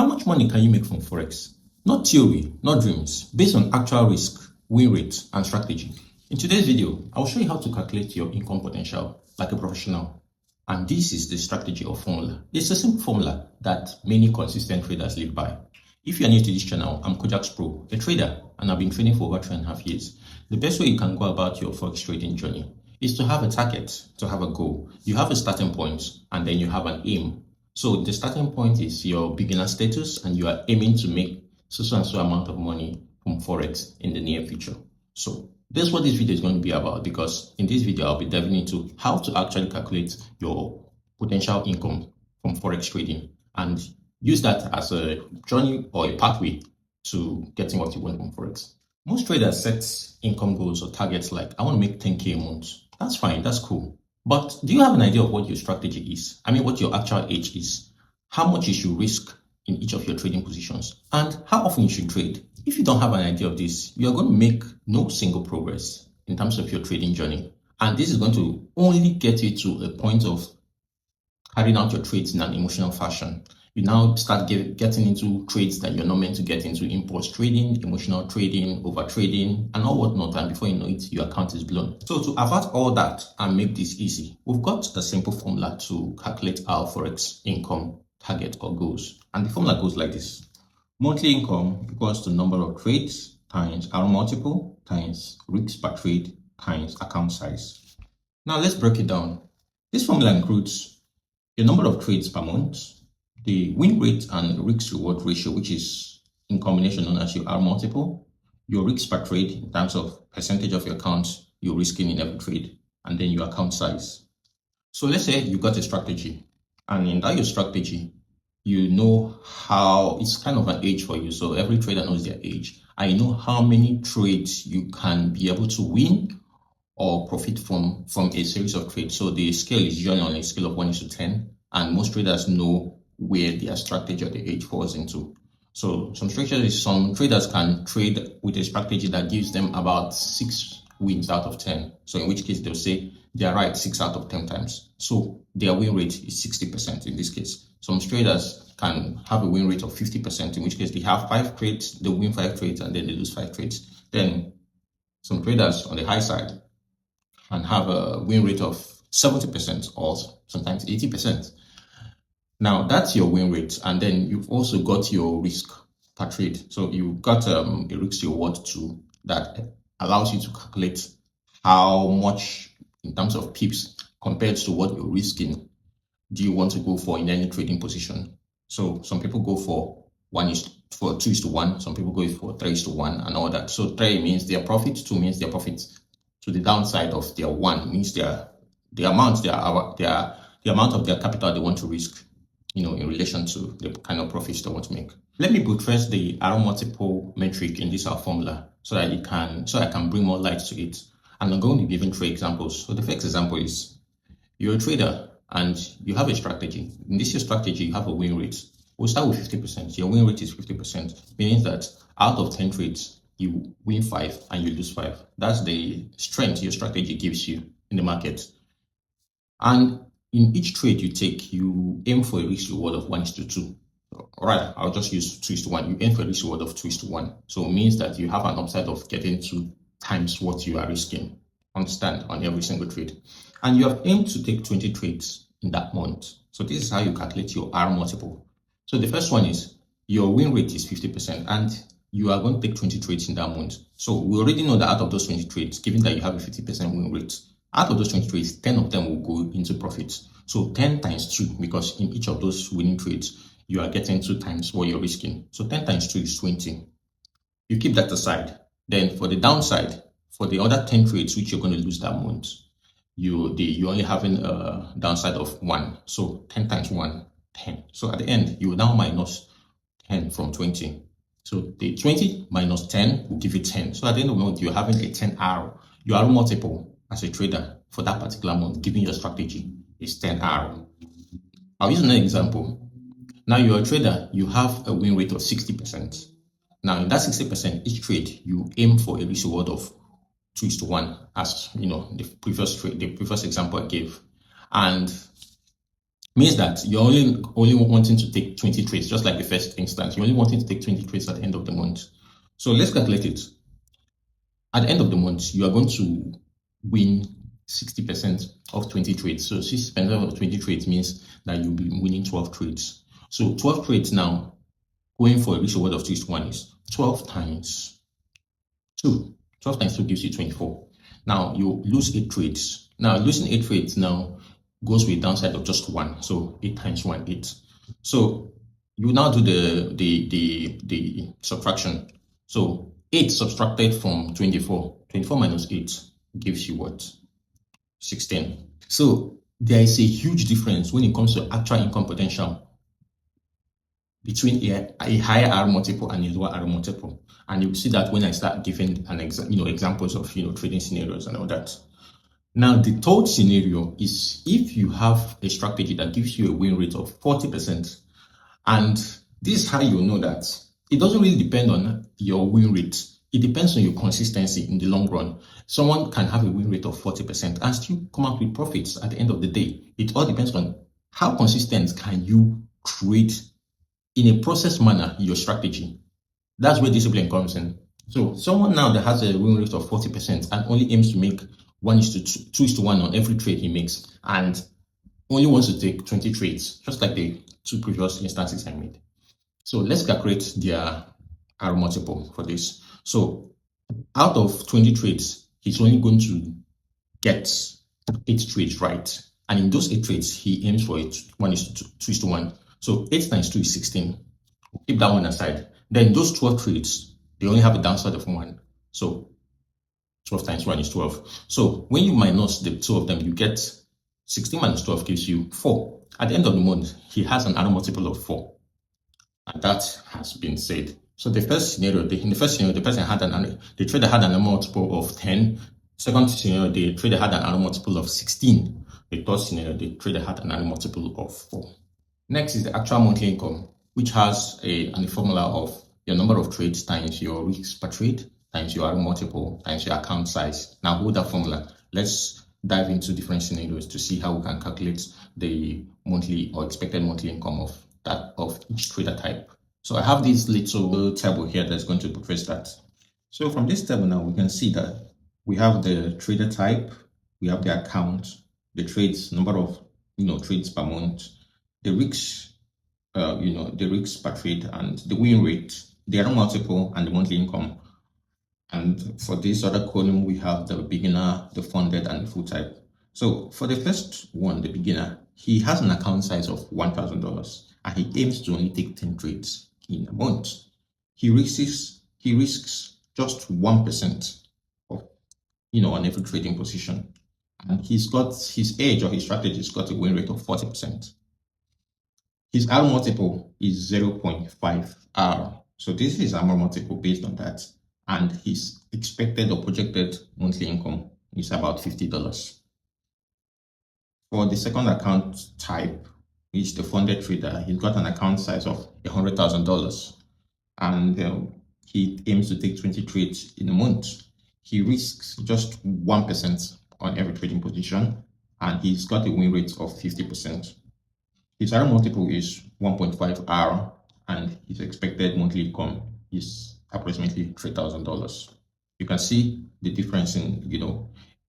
How much money can you make from Forex? Not theory, not dreams, based on actual risk, win rate, and strategy. In today's video, I'll show you how to calculate your income potential like a professional. And this is the strategy or formula. It's a simple formula that many consistent traders live by. If you're new to this channel, I'm Kojak's Pro, a trader, and I've been trading for over 3.5 years. The best way you can go about your Forex trading journey is to have a target, to have a goal. You have a starting point, and then you have an aim. So the starting point is your beginner status, and you are aiming to make so and so amount of money from Forex in the near future. So that's what this video is going to be about, because in this video, I'll be diving into how to actually calculate your potential income from Forex trading and use that as a journey or a pathway to getting what you want from Forex. Most traders set income goals or targets like, I want to make 10K a month. That's fine, that's cool. But do you have an idea of what your strategy is? I mean, what your actual age is? How much you should risk in each of your trading positions? And how often you should trade? If you don't have an idea of this, you are going to make no single progress in terms of your trading journey. And this is going to only get you to a point of carrying out your trades in an emotional fashion. You now start getting into trades that you're not meant to get into: impulse trading, emotional trading, over trading, and all whatnot. And before you know it, your account is blown. So to avert all that and make this easy, we've got a simple formula to calculate our Forex income target or goals. And the formula goes like this: monthly income equals to number of trades times R multiple times risks per trade times account size. Now let's break it down. This formula includes your number of trades per month, the win rate and risk reward ratio, which is in combination known as your R multiple, your risk per trade in terms of percentage of your account you're risking in every trade, and then your account size. So let's say you got a strategy, and in that your strategy, you know how it's kind of an age for you. So every trader knows their age. I know how many trades you can be able to win or profit from a series of trades. So the scale is usually on a scale of 1:10, and most traders know where their strategy or the age falls into. So some traders can trade with a strategy that gives them about 6 wins out of 10. So in which case they'll say they are right 6 out of 10 times. So their win rate is 60% in this case. Some traders can have a win rate of 50%, in which case they have 5 trades, they win 5 trades, and then they lose 5 trades. Then some traders on the high side can have a win rate of 70% or sometimes 80%. Now that's your win rate, and then you've also got your risk per trade. So you've got a risk reward tool that allows you to calculate how much in terms of pips compared to what you're risking do you want to go for in any trading position. So some people go for 2:1, some people go for 3:1 and all that. So 3 means their profit, 2 means their profit to the downside of their 1 means the amount of their capital they want to risk, in relation to the kind of profits they want to make. Let me buttress the R multiple metric in this our formula so that I can bring more light to it. And I'm going to be giving 3 examples. So the first example is you're a trader and you have a strategy. In this strategy, you have a win rate. We'll start with 50%. Your win rate is 50%, meaning that out of 10 trades, you win 5 and you lose 5. That's the strength your strategy gives you in the market. And in each trade you take, you aim for a risk reward of 1:2. All right, I'll just use 2:1. You aim for a risk reward of 2:1. So it means that you have an upside of getting 2 times what you are risking. Understand, on every single trade. And you have aimed to take 20 trades in that month. So this is how you calculate your R multiple. So the first one is your win rate is 50%, and you are going to take 20 trades in that month. So we already know that out of those 20 trades, given that you have a 50% win rate, out of those 20 trades, 10 of them will go into profits. So 10 times 2, because in each of those winning trades, you are getting 2 times what you're risking. So 10 times 2 is 20. You keep that aside. Then for the downside, for the other 10 trades which you're going to lose that month, you're only having a downside of 1. So 10 times 1, 10. So at the end, you will now minus 10 from 20. So the 20 minus 10 will give you 10. So at the end of the month, you're having a 10R. Your R multiple as a trader for that particular month, given your strategy, is 10R. I'll use another example. Now you're a trader, you have a win rate of 60%. Now in that 60%, each trade, you aim for a risk reward of 2:1, as the previous example I gave. And means that you're only wanting to take 20 trades, just like the first instance. You're only wanting to take 20 trades at the end of the month. So let's calculate it. At the end of the month, you are going to win 60% of 20 trades. So 60% of 20 trades means that you'll be winning 12 trades. So 12 trades now, going for a risk reward of 2:1 is 12 times 2. 12 times 2 gives you 24. Now you lose 8 trades. Now losing 8 trades now goes with a downside of just 1. So 8 times 1, 8. So you now do the subtraction. So 8 subtracted from 24. 24 minus 8 gives you what? 16. So there is a huge difference when it comes to actual income potential between a higher R multiple and a lower R multiple. And you'll see that when I start giving examples of trading scenarios and all that. Now, the third scenario is if you have a strategy that gives you a win rate of 40%, and this is how you know that it doesn't really depend on your win rate. It depends on your consistency in the long run. Someone can have a win rate of 40% and still come out with profits at the end of the day. It all depends on how consistent can you create in a process manner your strategy. That's where discipline comes in. So someone now that has a win rate of 40% and only aims to make 2:1 on every trade he makes, and only wants to take 20 trades, just like the 2 previous instances I made. So let's calculate their R multiple for this. So out of 20 trades, he's only going to get 8 trades right. And in those 8 trades, he aims for it 2:1. So 8 times 2 is 16. We'll keep that one aside. Then those 12 trades, they only have a downside of 1. So 12 times 1 is 12. So when you minus the 2 of them, you get 16 minus 12 gives you 4. At the end of the month, he has an R multiple of 4. And that has been said. So the first scenario, in the first scenario, the trader had an R multiple of 10. Second scenario, the trader had an R multiple of 16. The third scenario, the trader had an R multiple of 4. Next is the actual monthly income, which has a formula of your number of trades times your risks per trade times your R multiple times your account size. Now, with that formula, let's dive into different scenarios to see how we can calculate the monthly or expected monthly income of each trader type. So I have this little table here that's going to portray that. So from this table now, we can see that we have the trader type, we have the account, the trades, number of trades per month, the risks, the risks per trade, and the win rate, the R multiple, and the monthly income. And for this other column, we have the beginner, the funded, and the full type. So for the first one, the beginner, he has an account size of $1,000, and he aims to only take 10 trades in a month. He risks just 1% of on every trading position, and he's got his edge or his strategy's got a win rate of 40%. His R multiple is 0.5 R. So this is R multiple based on that. And his expected or projected monthly income is about $50. For the second account type, which is the funded trader, he's got an account size of $100,000. And he aims to take 20 trades in a month. He risks just 1% on every trading position. And he's got a win rate of 50%. His R multiple is 1.5 R, and his expected monthly income is approximately $3,000. You can see the difference in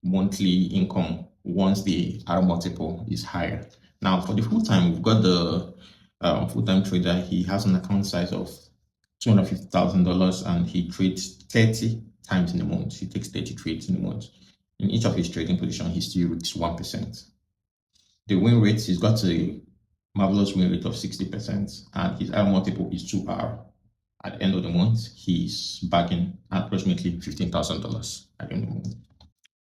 monthly income once the R multiple is higher. Now for the full time, we've got the full-time trader. He has an account size of $250,000, and he trades 30 times in a month. He takes 30 trades in a month. In each of his trading positions, he still risks 1%. The win rate, he's got a marvelous win rate of 60%, and his R multiple is 2R. At the end of the month, he's bagging approximately $15,000 at the end of the month.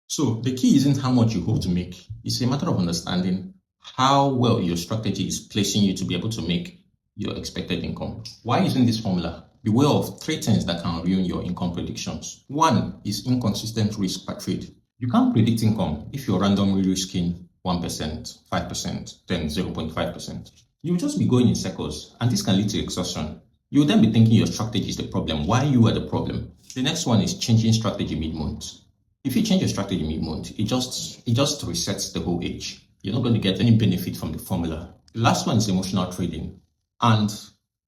So the key isn't how much you hope to make. It's a matter of understanding how well your strategy is placing you to be able to make your expected income. Why using this formula? Beware of 3 things that can ruin your income predictions. 1 is inconsistent risk per trade. You can't predict income if you're randomly risking 1%, 5%, then 0.5%. You'll just be going in circles, and this can lead to exhaustion. You'll then be thinking your strategy is the problem, why you are the problem. The next one is changing strategy mid-month. If you change your strategy mid-month, it just resets the whole age. You're not going to get any benefit from the formula. The last one is emotional trading. And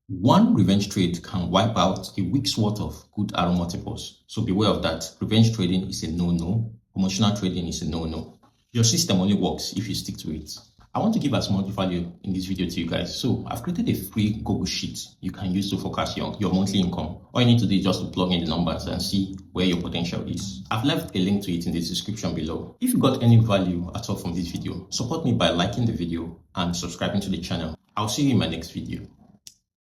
one revenge trade can wipe out a week's worth of good arrow multiples. So beware of that. Revenge trading is a no-no. Emotional trading is a no-no. Your system only works if you stick to it. I want to give as much value in this video to you guys. So I've created a free Google Sheet you can use to forecast your monthly income. All you need to do is just to plug in the numbers and see where your potential is. I've left a link to it in the description below. If you got any value at all from this video, support me by liking the video and subscribing to the channel. I'll see you in my next video.